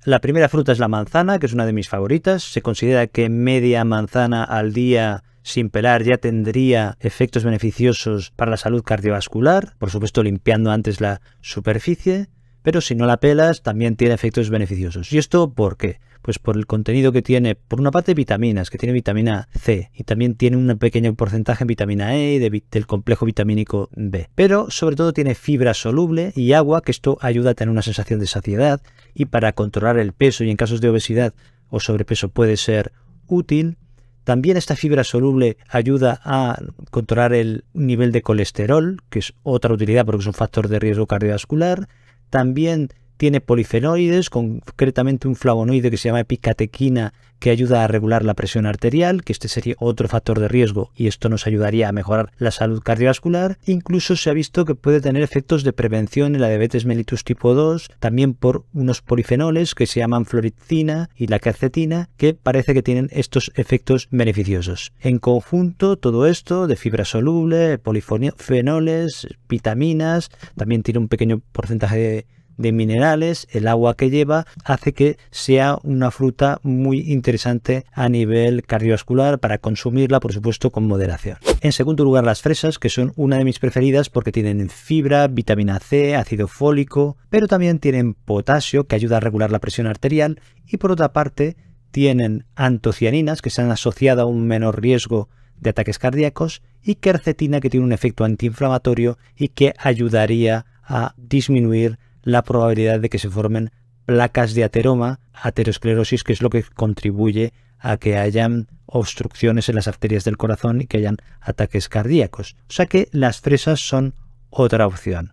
La primera fruta es la manzana, que es una de mis favoritas. Se considera que media manzana al día sin pelar ya tendría efectos beneficiosos para la salud cardiovascular, por supuesto limpiando antes la superficie, pero si no la pelas también tiene efectos beneficiosos. ¿Y esto por qué? Pues por el contenido que tiene, por una parte vitaminas, que tiene vitamina C y también tiene un pequeño porcentaje en vitamina E y del complejo vitamínico B. Pero sobre todo tiene fibra soluble y agua, que esto ayuda a tener una sensación de saciedad y para controlar el peso y en casos de obesidad o sobrepeso puede ser útil. También esta fibra soluble ayuda a controlar el nivel de colesterol, que es otra utilidad porque es un factor de riesgo cardiovascular. También tiene polifenoides, concretamente un flavonoide que se llama epicatequina, que ayuda a regular la presión arterial, que este sería otro factor de riesgo y esto nos ayudaría a mejorar la salud cardiovascular. Incluso se ha visto que puede tener efectos de prevención en la diabetes mellitus tipo 2, también por unos polifenoles que se llaman floricina y la quercetina, que parece que tienen estos efectos beneficiosos. En conjunto, todo esto de fibra soluble, polifenoles, vitaminas, también tiene un pequeño porcentaje de minerales, el agua que lleva, hace que sea una fruta muy interesante a nivel cardiovascular para consumirla, por supuesto, con moderación. En segundo lugar, las fresas, que son una de mis preferidas porque tienen fibra, vitamina C, ácido fólico, pero también tienen potasio, que ayuda a regular la presión arterial, y por otra parte tienen antocianinas, que se han asociado a un menor riesgo de ataques cardíacos, y quercetina, que tiene un efecto antiinflamatorio y que ayudaría a disminuir la probabilidad de que se formen placas de ateroma, aterosclerosis, que es lo que contribuye a que hayan obstrucciones en las arterias del corazón y que hayan ataques cardíacos. O sea que las fresas son otra opción.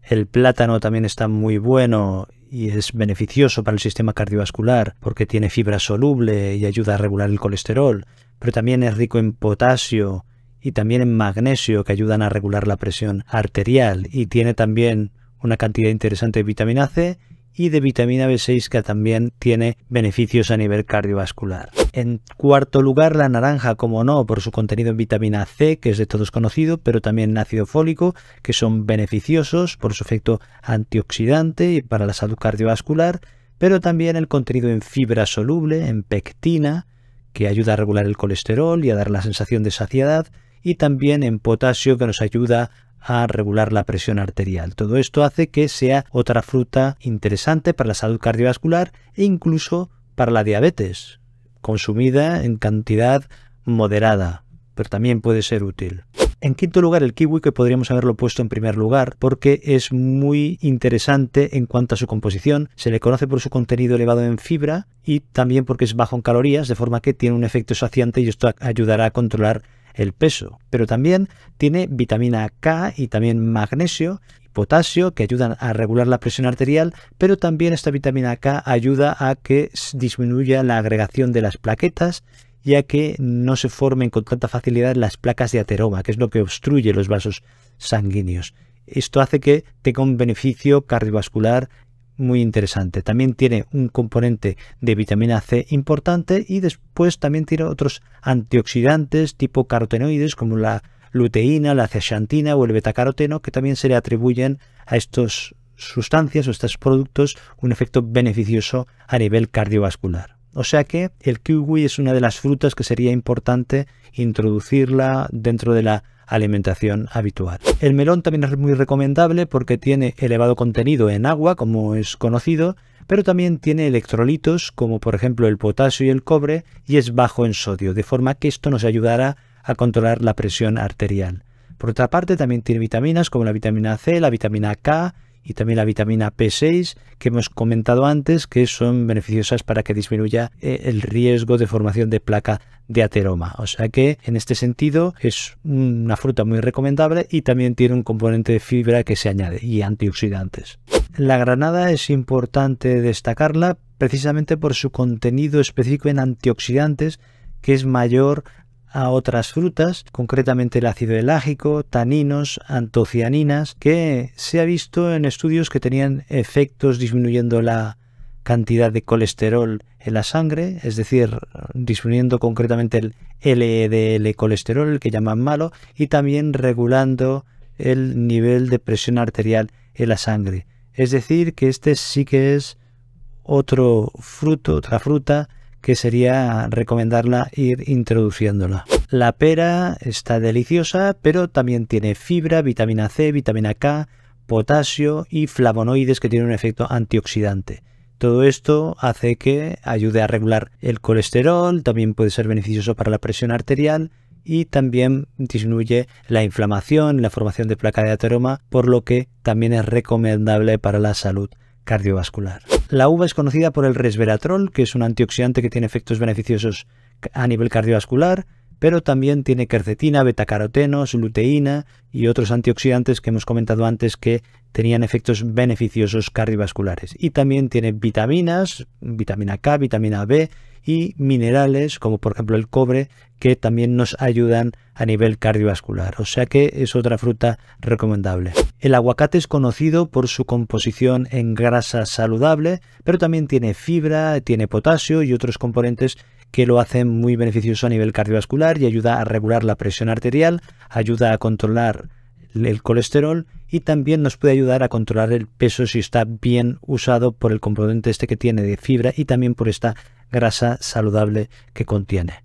El plátano también está muy bueno y es beneficioso para el sistema cardiovascular porque tiene fibra soluble y ayuda a regular el colesterol, pero también es rico en potasio y también en magnesio, que ayudan a regular la presión arterial, y tiene también una cantidad interesante de vitamina C y de vitamina B6, que también tiene beneficios a nivel cardiovascular. En cuarto lugar, la naranja, como no, por su contenido en vitamina C, que es de todos conocido, pero también en ácido fólico, que son beneficiosos por su efecto antioxidante y para la salud cardiovascular, pero también el contenido en fibra soluble, en pectina, que ayuda a regular el colesterol y a dar la sensación de saciedad, y también en potasio, que nos ayuda a regular la presión arterial. Todo esto hace que sea otra fruta interesante para la salud cardiovascular e incluso para la diabetes, consumida en cantidad moderada, pero también puede ser útil. En quinto lugar, el kiwi, que podríamos haberlo puesto en primer lugar porque es muy interesante en cuanto a su composición. Se le conoce por su contenido elevado en fibra y también porque es bajo en calorías, de forma que tiene un efecto saciante y esto ayudará a controlar el peso, pero también tiene vitamina K y también magnesio y potasio, que ayudan a regular la presión arterial, pero también esta vitamina K ayuda a que disminuya la agregación de las plaquetas y a que no se formen con tanta facilidad las placas de ateroma, que es lo que obstruye los vasos sanguíneos. Esto hace que tenga un beneficio cardiovascular muy interesante. También tiene un componente de vitamina C importante y después también tiene otros antioxidantes tipo carotenoides como la luteína, la zeaxantina o el betacaroteno, que también se le atribuyen a estas sustancias o estos productos un efecto beneficioso a nivel cardiovascular. O sea que el kiwi es una de las frutas que sería importante introducirla dentro de la alimentación habitual. El melón también es muy recomendable porque tiene elevado contenido en agua, como es conocido, pero también tiene electrolitos como por ejemplo el potasio y el cobre, y es bajo en sodio, de forma que esto nos ayudará a controlar la presión arterial. Por otra parte, también tiene vitaminas como la vitamina C, la vitamina K y también la vitamina P6, que hemos comentado antes, que son beneficiosas para que disminuya el riesgo de formación de placa de ateroma. O sea que en este sentido es una fruta muy recomendable y también tiene un componente de fibra que se añade y antioxidantes. La granada es importante destacarla precisamente por su contenido específico en antioxidantes, que es mayor a otras frutas, concretamente el ácido elágico, taninos, antocianinas, que se ha visto en estudios que tenían efectos disminuyendo la cantidad de colesterol en la sangre, es decir, disminuyendo concretamente el LDL colesterol, el que llaman malo, y también regulando el nivel de presión arterial en la sangre. Es decir, que este sí que es otra fruta que sería recomendarla ir introduciéndola. La pera está deliciosa, pero también tiene fibra, vitamina C, vitamina K, potasio y flavonoides que tienen un efecto antioxidante. Todo esto hace que ayude a regular el colesterol, también puede ser beneficioso para la presión arterial y también disminuye la inflamación, la formación de placa de ateroma, por lo que también es recomendable para la salud cardiovascular. La uva es conocida por el resveratrol, que es un antioxidante que tiene efectos beneficiosos a nivel cardiovascular, pero también tiene quercetina, betacarotenos, luteína y otros antioxidantes que hemos comentado antes que tenían efectos beneficiosos cardiovasculares. Y también tiene vitaminas, vitamina K, vitamina B y minerales como por ejemplo el cobre, que también nos ayudan a nivel cardiovascular. O sea que es otra fruta recomendable. El aguacate es conocido por su composición en grasa saludable, pero también tiene fibra, tiene potasio y otros componentes que lo hacen muy beneficioso a nivel cardiovascular y ayuda a regular la presión arterial, ayuda a controlar el colesterol y también nos puede ayudar a controlar el peso si está bien usado por el componente este que tiene de fibra y también por esta grasa saludable que contiene.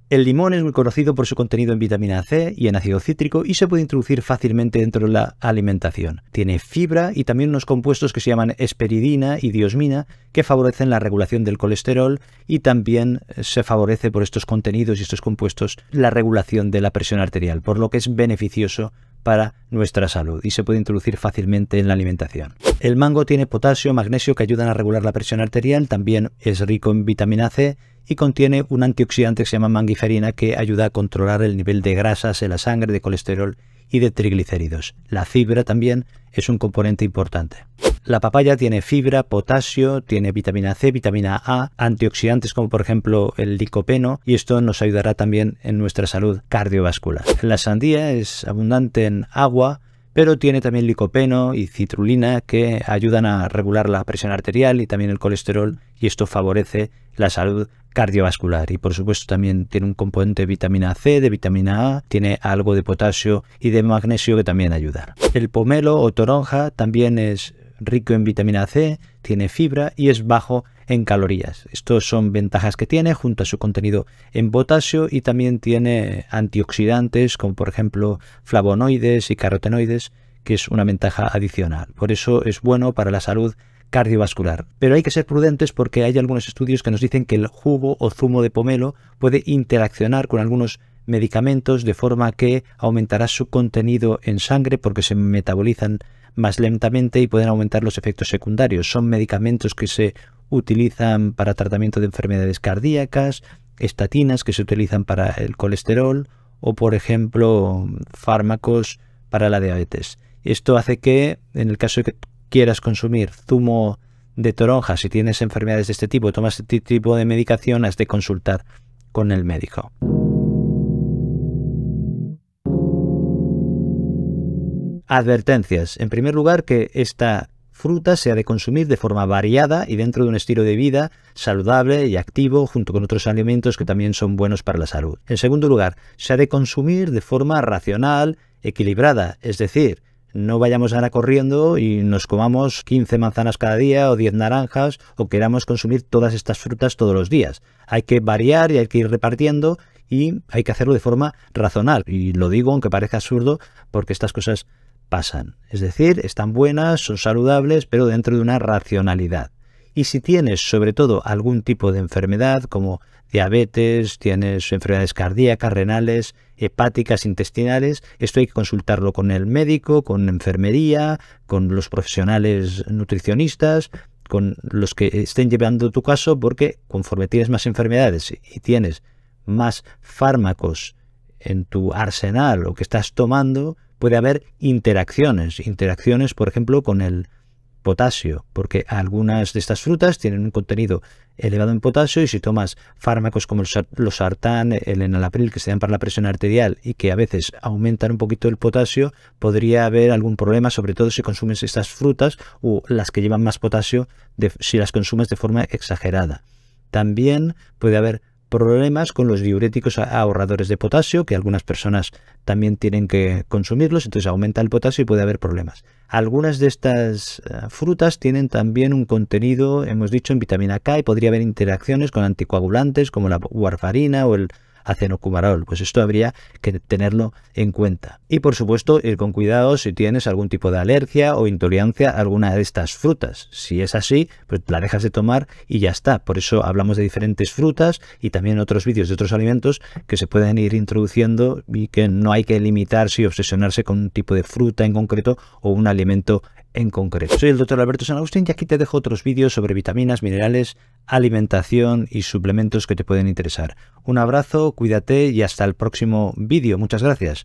El limón es muy conocido por su contenido en vitamina C y en ácido cítrico y se puede introducir fácilmente dentro de la alimentación. Tiene fibra y también unos compuestos que se llaman hesperidina y diosmina que favorecen la regulación del colesterol y también se favorece por estos contenidos y estos compuestos la regulación de la presión arterial, por lo que es beneficioso para nuestra salud y se puede introducir fácilmente en la alimentación. El mango tiene potasio, magnesio que ayudan a regular la presión arterial, también es rico en vitamina C y contiene un antioxidante que se llama mangiferina que ayuda a controlar el nivel de grasas en la sangre, de colesterol y de triglicéridos. La fibra también es un componente importante. La papaya tiene fibra, potasio, tiene vitamina C, vitamina A, antioxidantes como por ejemplo el licopeno y esto nos ayudará también en nuestra salud cardiovascular. La sandía es abundante en agua, pero tiene también licopeno y citrulina que ayudan a regular la presión arterial y también el colesterol y esto favorece la salud cardiovascular y por supuesto también tiene un componente de vitamina C, de vitamina A, tiene algo de potasio y de magnesio que también ayudan. El pomelo o toronja también es rico en vitamina C, tiene fibra y es bajo en calorías. Estos son ventajas que tiene junto a su contenido en potasio y también tiene antioxidantes como por ejemplo flavonoides y carotenoides, que es una ventaja adicional. Por eso es bueno para la salud cardiovascular. Pero hay que ser prudentes porque hay algunos estudios que nos dicen que el jugo o zumo de pomelo puede interaccionar con algunos medicamentos de forma que aumentará su contenido en sangre porque se metabolizan más lentamente y pueden aumentar los efectos secundarios. Son medicamentos que se utilizan para tratamiento de enfermedades cardíacas, estatinas que se utilizan para el colesterol o por ejemplo fármacos para la diabetes. Esto hace que en el caso de que quieras consumir zumo de toronja, si tienes enfermedades de este tipo, tomas este tipo de medicación, has de consultar con el médico. Advertencias. En primer lugar, que esta fruta se ha de consumir de forma variada y dentro de un estilo de vida saludable y activo junto con otros alimentos que también son buenos para la salud. En segundo lugar, se ha de consumir de forma racional, equilibrada, es decir, no vayamos ahora corriendo y nos comamos 15 manzanas cada día o 10 naranjas o queramos consumir todas estas frutas todos los días. Hay que variar y hay que ir repartiendo y hay que hacerlo de forma racional. Y lo digo aunque parezca absurdo porque estas cosas pasan. Es decir, están buenas, son saludables, pero dentro de una racionalidad. Y si tienes sobre todo algún tipo de enfermedad como diabetes, tienes enfermedades cardíacas, renales, hepáticas, intestinales, esto hay que consultarlo con el médico, con enfermería, con los profesionales nutricionistas, con los que estén llevando tu caso, porque conforme tienes más enfermedades y tienes más fármacos en tu arsenal o que estás tomando, puede haber interacciones, por ejemplo, con el potasio, porque algunas de estas frutas tienen un contenido elevado en potasio y si tomas fármacos como los sartán, el enalapril que se dan para la presión arterial y que a veces aumentan un poquito el potasio, podría haber algún problema, sobre todo si consumes estas frutas o las que llevan más potasio, si las consumes de forma exagerada. También puede haber problemas con los diuréticos ahorradores de potasio, que algunas personas también tienen que consumirlos, entonces aumenta el potasio y puede haber problemas. Algunas de estas frutas tienen también un contenido, hemos dicho, en vitamina K y podría haber interacciones con anticoagulantes como la warfarina o el acenocumarol, pues esto habría que tenerlo en cuenta. Y por supuesto, ir con cuidado si tienes algún tipo de alergia o intolerancia a alguna de estas frutas. Si es así, pues la dejas de tomar y ya está. Por eso hablamos de diferentes frutas y también otros vídeos de otros alimentos que se pueden ir introduciendo y que no hay que limitarse y obsesionarse con un tipo de fruta en concreto o un alimento en concreto. Soy el Dr. Alberto San Agustín y aquí te dejo otros vídeos sobre vitaminas, minerales, alimentación y suplementos que te pueden interesar. Un abrazo, cuídate y hasta el próximo vídeo. Muchas gracias.